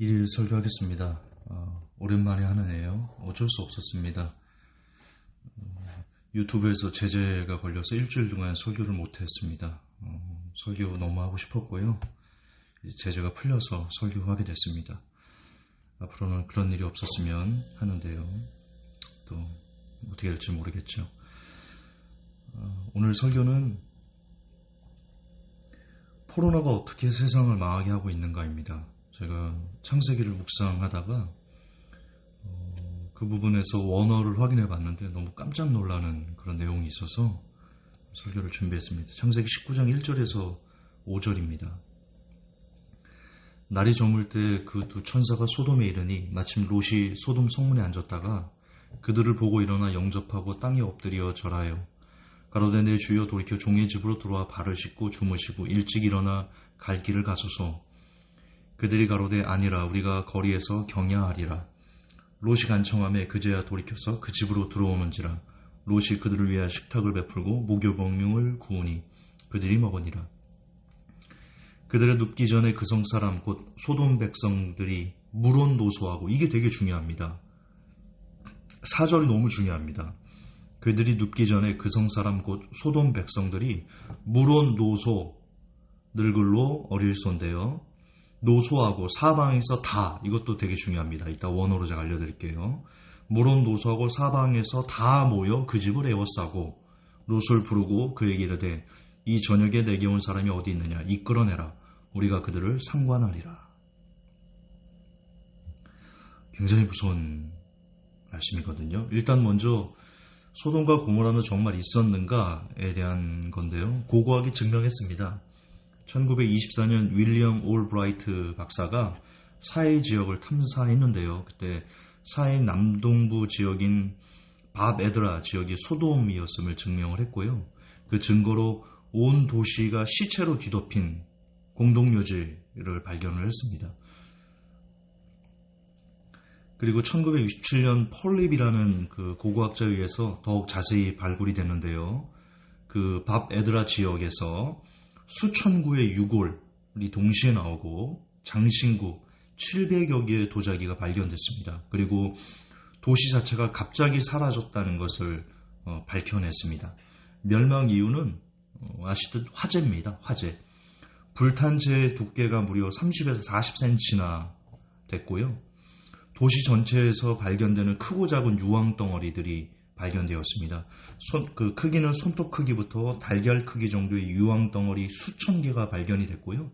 1일 설교하겠습니다. 오랜만에 하는데요. 어쩔 수 없었습니다. 유튜브에서 제재가 걸려서 일주일 동안 설교를 못했습니다. 설교 너무 하고 싶었고요. 제재가 풀려서 설교하게 됐습니다. 앞으로는 그런 일이 없었으면 하는데요. 또 어떻게 될지 모르겠죠. 오늘 설교는 코로나가 어떻게 세상을 망하게 하고 있는가입니다. 제가 창세기를 묵상하다가 그 부분에서 원어를 확인해 봤는데 너무 깜짝 놀라는 그런 내용이 있어서 설교를 준비했습니다. 창세기 19장 1절에서 5절입니다. 날이 저물 때 그 두 천사가 소돔에 이르니 마침 롯이 소돔 성문에 앉았다가 그들을 보고 일어나 영접하고 땅에 엎드려 절하여 가로되 내 주여 돌이켜 종의 집으로 들어와 발을 씻고 주무시고 일찍 일어나 갈 길을 가소서. 그들이 가로되 아니라 우리가 거리에서 경야하리라. 롯이 간청하매 그제야 돌이켜서 그 집으로 들어오는지라. 롯이 그들을 위하여 식탁을 베풀고 무교병명을 구우니 그들이 먹으니라. 그들의 눕기 전에 그 성 사람 곧 소돔 백성들이 물온 노소하고, 이게 되게 중요합니다. 4절이 너무 중요합니다. 그들이 눕기 전에 그 성 사람 곧 소돔 백성들이 물온 노소, 늙을로 어릴소인데요. 노소하고 사방에서 다, 이것도 되게 중요합니다. 이따 원어로 제가 알려드릴게요. 물온 노소하고 사방에서 다 모여 그 집을 에워싸고 롯을 부르고 그에게 이르되 이 저녁에 내게 온 사람이 어디 있느냐 이끌어내라. 우리가 그들을 상관하리라. 굉장히 무서운 말씀이거든요. 일단 먼저 소돔과 고모라는 정말 있었는가에 대한 건데요. 고고하게 증명했습니다. 1924년 윌리엄 올브라이트 박사가 사해 지역을 탐사했는데요. 그때 사해 남동부 지역인 밥 에드라 지역이 소돔이었음을 증명을 했고요. 그 증거로 온 도시가 시체로 뒤덮인 공동묘지를 발견을 했습니다. 그리고 1967년 폴립이라는 그 고고학자에 의해서 더욱 자세히 발굴이 됐는데요. 그 밥 에드라 지역에서 수천 구의 유골이 동시에 나오고 장신구 700여 개의 도자기가 발견됐습니다. 그리고 도시 자체가 갑자기 사라졌다는 것을 밝혀냈습니다. 멸망 이유는 아시듯 화재입니다. 화재. 불탄 재의 두께가 무려 30에서 40cm나 됐고요. 도시 전체에서 발견되는 크고 작은 유황 덩어리들이 발견되었습니다. 그 크기는 손톱 크기부터 달걀 크기 정도의 유황 덩어리 수천 개가 발견이 됐고요.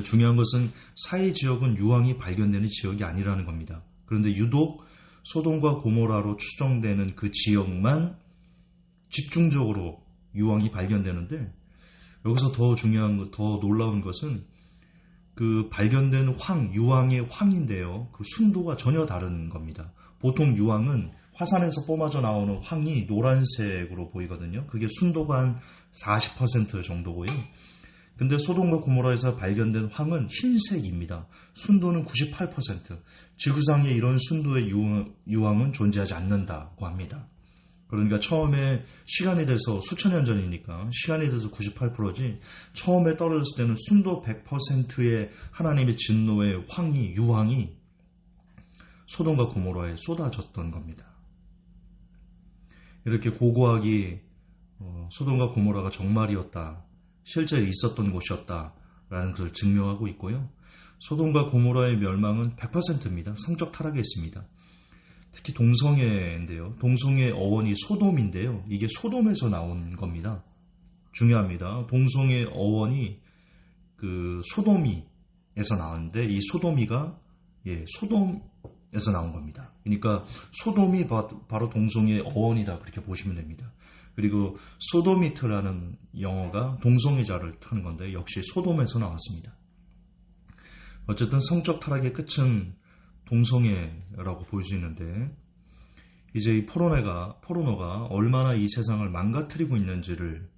중요한 것은 사해 지역은 유황이 발견되는 지역이 아니라는 겁니다. 그런데 유독 소돔과 고모라로 추정되는 그 지역만 집중적으로 유황이 발견되는데, 여기서 더 중요한, 더 놀라운 것은 그 발견된 유황의 황인데요. 그 순도가 전혀 다른 겁니다. 보통 유황은 화산에서 뿜어져 나오는 황이 노란색으로 보이거든요. 그게 순도가 한 40% 정도고요. 근데 소돔과 고모라에서 발견된 황은 흰색입니다. 순도는 98%. 지구상에 이런 순도의 유황은 존재하지 않는다고 합니다. 그러니까 처음에 시간이 돼서 수천 년 전이니까 시간이 돼서 98%지, 처음에 떨어졌을 때는 순도 100%의 하나님의 진노의 유황이 소돔과 고모라에 쏟아졌던 겁니다. 이렇게 고고하게 소돔과 고모라가 정말이었다, 실제 있었던 곳이었다라는 것을 증명하고 있고요. 소돔과 고모라의 멸망은 100%입니다. 성적 타락했습니다. 특히 동성애인데요. 동성애 어원이 소돔인데요. 이게 소돔에서 나온 겁니다. 중요합니다. 동성애 어원이 그 소도미에서 나왔는데, 이 소도미가 소돔에서 나온 겁니다. 그러니까 소돔이 바로 동성애 어원이다, 그렇게 보시면 됩니다. 그리고 소도미트라는 영어가 동성애자를 뜻하는 건데, 역시 소돔에서 나왔습니다. 어쨌든 성적 타락의 끝은 동성애라고 볼 수 있는데, 이제 이 포르노가 얼마나 이 세상을 망가뜨리고 있는지를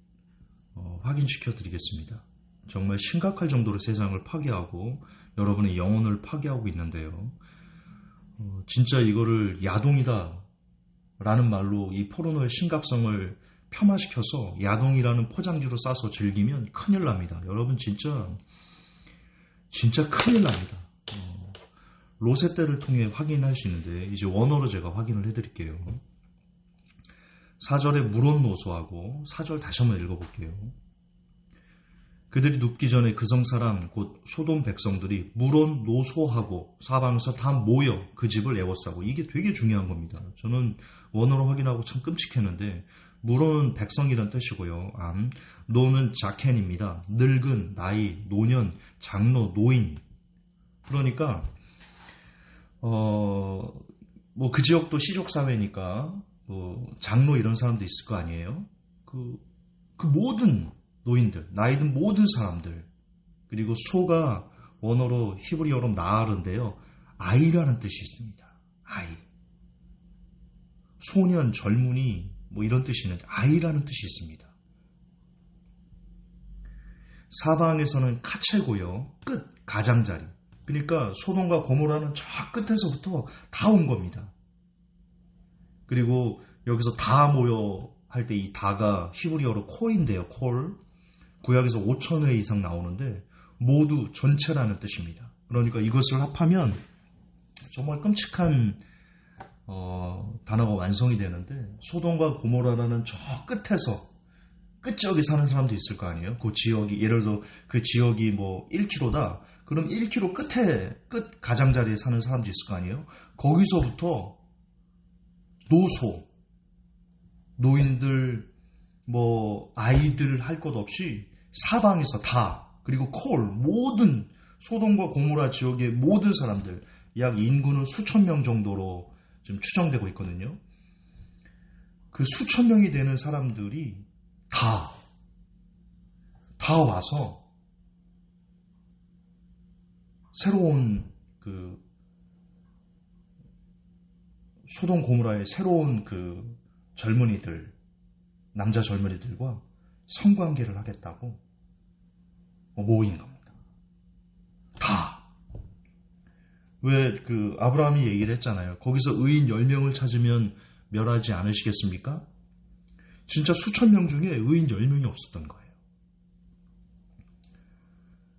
확인시켜 드리겠습니다. 정말 심각할 정도로 세상을 파괴하고 여러분의 영혼을 파괴하고 있는데요. 진짜 이거를 야동이다 라는 말로 이 포르노의 심각성을 폄하시켜서 야동이라는 포장지로 싸서 즐기면 큰일 납니다. 여러분 진짜 큰일 납니다. 로세떼를 통해 확인할 수 있는데 이제 원어로 제가 확인을 해드릴게요. 4절에 물온 노소하고 4절 다시 한번 읽어볼게요. 그들이 눕기 전에 그 성사람 곧 소돔 백성들이 물온 노소하고 사방에서 다 모여 그 집을 에워싸고, 이게 되게 중요한 겁니다. 저는 원어로 확인하고 참 끔찍했는데, 물온 백성이란 뜻이고요. 노는 자켄입니다. 늙은, 나이, 노년, 장로, 노인. 그러니까 뭐 그 지역도 시족사회니까 장로 이런 사람도 있을 거 아니에요. 그 모든 노인들, 나이 든 모든 사람들, 그리고 소가 원어로 히브리어로 나알인데요, 아이라는 뜻이 있습니다. 아이. 소년, 젊은이 뭐 이런 뜻이 있는데 아이라는 뜻이 있습니다. 사방에서는 카체고요, 끝, 가장자리. 그러니까 소돔과 고모라는 저 끝에서부터 다 온 겁니다. 그리고 여기서 다 모여 할 때 이 다가 히브리어로 콜인데요. 콜. 구약에서 5,000회 이상 나오는데 모두 전체라는 뜻입니다. 그러니까 이것을 합하면 정말 끔찍한 단어가 완성이 되는데, 소돔과 고모라라는 저 끝에서 끝지역에 사는 사람도 있을 거 아니에요. 그 지역이, 예를 들어서 그 지역이 뭐 1km다. 그럼 1km 끝에 끝 가장자리에 사는 사람도 있을 거 아니에요. 거기서부터 노소, 노인들, 뭐 아이들 할 것 없이 사방에서 다, 그리고 콜, 모든 소돔과 고모라 지역의 모든 사람들, 약 인구는 수천 명 정도로 지금 추정되고 있거든요. 그 수천 명이 되는 사람들이 다 와서 새로운 그 소돔 고모라의 새로운 그 젊은이들, 남자 젊은이들과 성관계를 하겠다고 모인 겁니다. 다. 왜 그 아브라함이 얘기를 했잖아요. 거기서 의인 10명을 찾으면 멸하지 않으시겠습니까? 진짜 수천 명 중에 의인 10명이 없었던 거예요.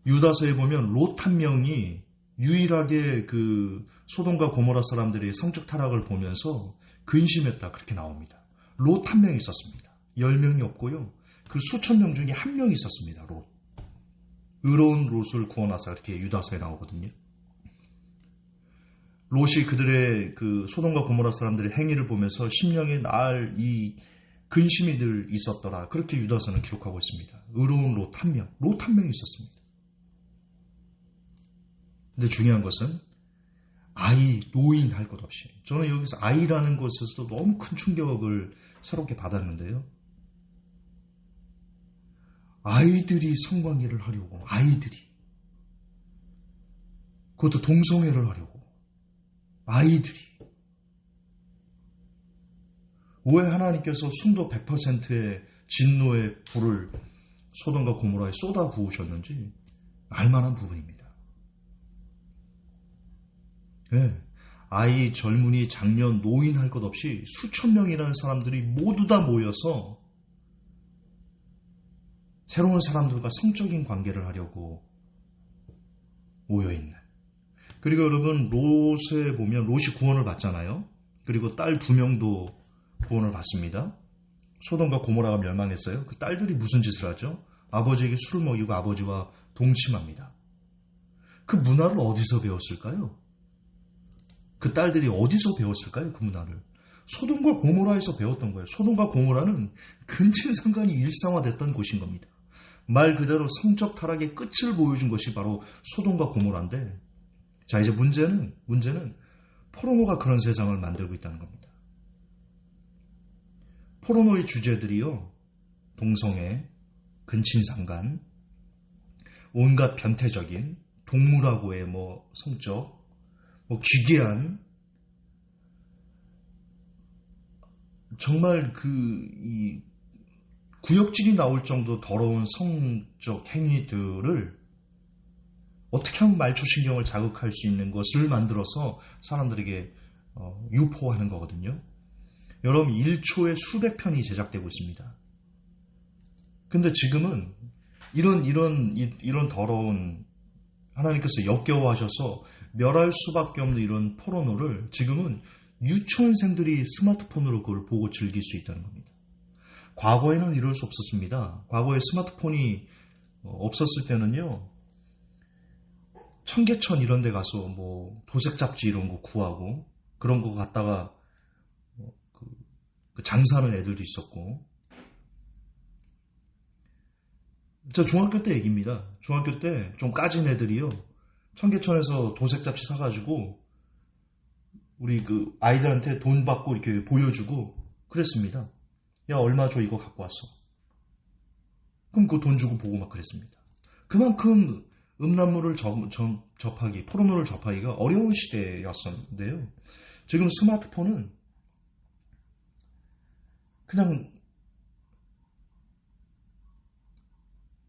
유다서에 보면 롯 한 명이 유일하게 그 소돔과 고모라 사람들의 성적 타락을 보면서 근심했다, 그렇게 나옵니다. 롯 한 명이 있었습니다. 10명이 없고요. 그 수천 명 중에 한 명이 있었습니다. 롯. 의로운 롯을 구원하사, 이렇게 유다서에 나오거든요. 롯이 그들의 그 소돔과 고모라 사람들의 행위를 보면서 심령에 날 이 근심이 늘 있었더라, 그렇게 유다서는 기록하고 있습니다. 의로운 롯 한 명, 롯 한 명이 있었습니다. 근데 중요한 것은 아이, 노인 할 것 없이, 저는 여기서 아이라는 것에서도 너무 큰 충격을 새롭게 받았는데요. 아이들이 성관계를 하려고, 아이들이, 그것도 동성애를 하려고, 아이들이. 왜 하나님께서 순도 100%의 진노의 불을 소돔과 고모라에 쏟아 부으셨는지 알만한 부분입니다. 네. 아이, 젊은이, 장년, 노인 할 것 없이 수천 명이라는 사람들이 모두 다 모여서 새로운 사람들과 성적인 관계를 하려고 모여있는. 그리고 여러분, 롯에 보면 롯이 구원을 받잖아요. 그리고 딸 2명도 구원을 받습니다. 소돔과 고모라가 멸망했어요. 그 딸들이 무슨 짓을 하죠? 아버지에게 술을 먹이고 아버지와 동침합니다. 그 문화를 어디서 배웠을까요? 그 딸들이 어디서 배웠을까요? 그 문화를. 소돔과 고모라에서 배웠던 거예요. 소돔과 고모라는 근친상간이 일상화됐던 곳인 겁니다. 말 그대로 성적 타락의 끝을 보여준 것이 바로 소돔과 고모라인데, 자, 이제 문제는 포르노가 그런 세상을 만들고 있다는 겁니다. 포르노의 주제들이요, 동성애, 근친상간, 온갖 변태적인, 동물하고의 뭐 성적, 뭐 기괴한, 정말 이 구역질이 나올 정도 더러운 성적 행위들을 어떻게 하면 말초신경을 자극할 수 있는 것을 만들어서 사람들에게 유포하는 거거든요. 여러분, 1초에 수백 편이 제작되고 있습니다. 근데 지금은 이런 더러운 하나님께서 역겨워하셔서 멸할 수밖에 없는 이런 포르노를 지금은 유치원생들이 스마트폰으로 그걸 보고 즐길 수 있다는 겁니다. 과거에는 이럴 수 없었습니다. 과거에 스마트폰이 없었을 때는요, 청계천 이런 데 가서 뭐 도색 잡지 이런 거 구하고 그런 거 갖다가 그 장사하는 애들도 있었고. 저 중학교 때 얘기입니다. 중학교 때 좀 까진 애들이요, 청계천에서 도색 잡지 사가지고 우리 그 아이들한테 돈 받고 이렇게 보여주고 그랬습니다. 야, 얼마 줘, 이거 갖고 왔어. 그럼 그 돈 주고 보고 막 그랬습니다. 그만큼 음란물을 접하기, 포르노를 접하기가 어려운 시대였었는데요. 지금 스마트폰은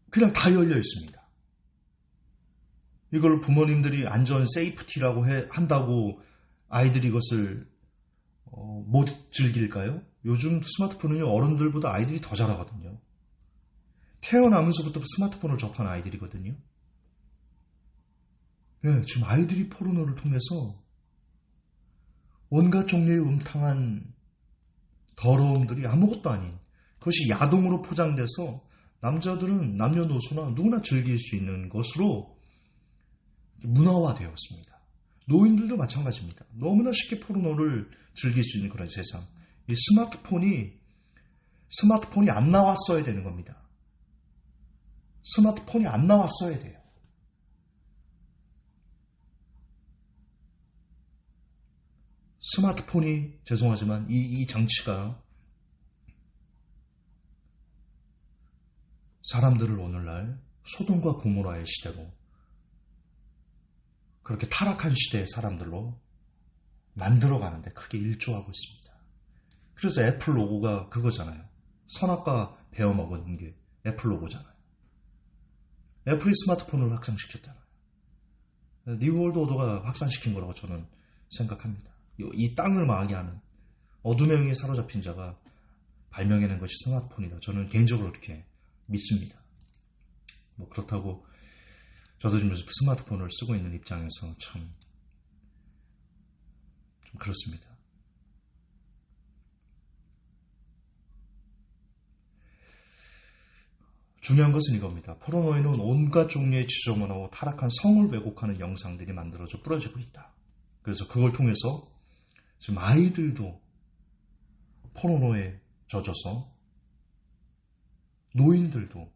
그냥 다 열려 있습니다. 이걸 부모님들이 안전 세이프티라고 한다고 아이들이 이것을 못 즐길까요? 요즘 스마트폰은요, 어른들보다 아이들이 더 잘하거든요. 태어나면서부터 스마트폰을 접한 아이들이거든요. 네, 지금 아이들이 포르노를 통해서 온갖 종류의 음탕한 더러움들이 아무것도 아닌, 그것이 야동으로 포장돼서 남자들은 남녀노소나 누구나 즐길 수 있는 것으로 문화화되었습니다. 노인들도 마찬가지입니다. 너무나 쉽게 포르노를 즐길 수 있는 그런 세상. 이 스마트폰이 안 나왔어야 되는 겁니다. 스마트폰이 안 나왔어야 돼요. 스마트폰이, 죄송하지만 이 장치가 사람들을 오늘날 소돔과 고모라의 시대로, 그렇게 타락한 시대의 사람들로 만들어가는데 크게 일조하고 있습니다. 그래서 애플 로고가 그거잖아요. 선악과 베어먹은 게 애플 로고잖아요. 애플이 스마트폰을 확산시켰잖아요. 뉴월드 오더가 확산시킨 거라고 저는 생각합니다. 이 땅을 망하게 하는 어둠의 영에 사로잡힌 자가 발명해낸 것이 스마트폰이다. 저는 개인적으로 그렇게 믿습니다. 뭐 그렇다고 저도 지금 스마트폰을 쓰고 있는 입장에서 좀 그렇습니다. 중요한 것은 이겁니다. 포르노에는 온갖 종류의 지저분하고 타락한 성을 왜곡하는 영상들이 만들어져 뿌려지고 있다. 그래서 그걸 통해서 지금 아이들도 포르노에 젖어서, 노인들도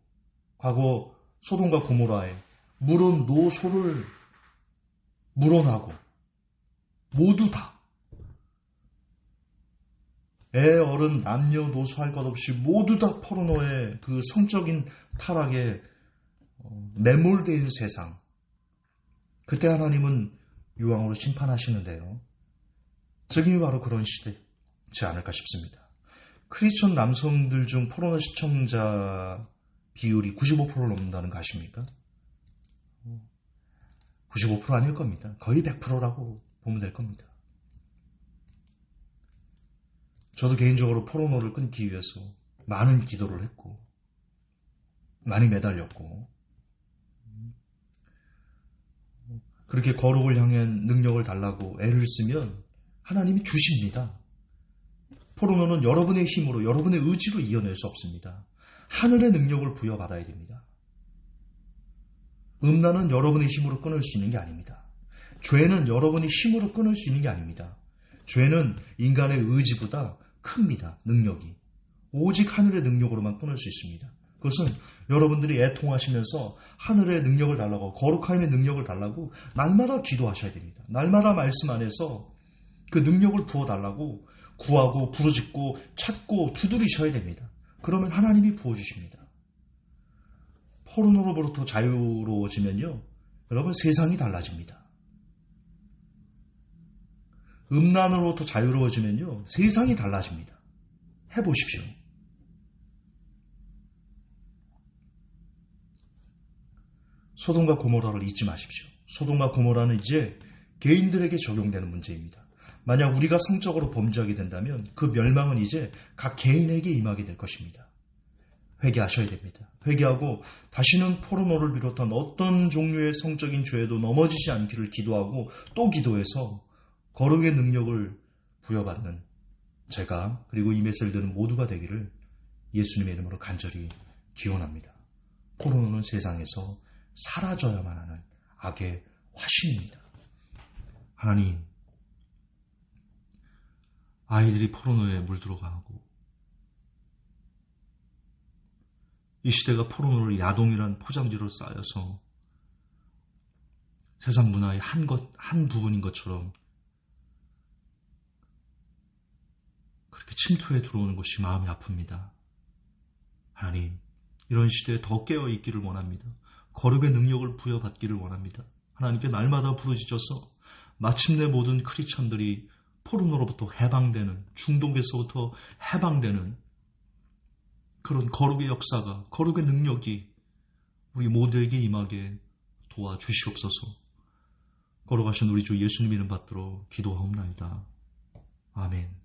과거 소돔과 고모라에 물은 노소를 물어나고 모두 다 애, 어른, 남녀노소 할 것 없이 모두 다 포르노의 그 성적인 타락에 매몰된 세상. 그때 하나님은 유황으로 심판하시는데요. 지금이 바로 그런 시대지 않을까 싶습니다. 크리스천 남성들 중 포르노 시청자 비율이 95%를 넘는다는 거 아십니까? 95% 아닐 겁니다. 거의 100%라고 보면 될 겁니다. 저도 개인적으로 포르노를 끊기 위해서 많은 기도를 했고 많이 매달렸고, 그렇게 거룩을 향한 능력을 달라고 애를 쓰면 하나님이 주십니다. 포르노는 여러분의 힘으로, 여러분의 의지로 이겨낼 수 없습니다. 하늘의 능력을 부여받아야 됩니다. 음란은 여러분의 힘으로 끊을 수 있는 게 아닙니다. 죄는 여러분의 힘으로 끊을 수 있는 게 아닙니다. 죄는 인간의 의지보다 큽니다. 능력이. 오직 하늘의 능력으로만 끊을 수 있습니다. 그것은 여러분들이 애통하시면서 하늘의 능력을 달라고, 거룩함의 능력을 달라고 날마다 기도하셔야 됩니다. 날마다 말씀 안에서 그 능력을 부어달라고 구하고 부르짖고 찾고 두드리셔야 됩니다. 그러면 하나님이 부어주십니다. 포르노로부터 자유로워지면요, 여러분 세상이 달라집니다. 음란으로부터 자유로워지면요, 세상이 달라집니다. 해보십시오. 소돔과 고모라를 잊지 마십시오. 소돔과 고모라는 이제 개인들에게 적용되는 문제입니다. 만약 우리가 성적으로 범죄하게 된다면 그 멸망은 이제 각 개인에게 임하게 될 것입니다. 회개하셔야 됩니다. 회개하고 다시는 포르노를 비롯한 어떤 종류의 성적인 죄에도 넘어지지 않기를 기도하고 또 기도해서 거룩의 능력을 부여받는 제가 그리고 이 메시지를 듣는 모두가 되기를 예수님의 이름으로 간절히 기원합니다. 포르노는 세상에서 사라져야만 하는 악의 화신입니다. 하나님, 아이들이 포르노에 물들어가고 이 시대가 포르노를 야동이란 포장지로 쌓여서 세상 문화의 한 부분인 것처럼 그렇게 침투해 들어오는 것이 마음이 아픕니다. 하나님, 이런 시대에 더 깨어 있기를 원합니다. 거룩의 능력을 부여받기를 원합니다. 하나님께 날마다 부르짖어서 마침내 모든 크리스천들이 포르노로부터 해방되는, 중독에서부터 해방되는 그런 거룩의 역사가, 거룩의 능력이 우리 모두에게 임하게 도와주시옵소서. 거룩하신 우리 주 예수님 이름 받들어 기도하옵나이다. 아멘.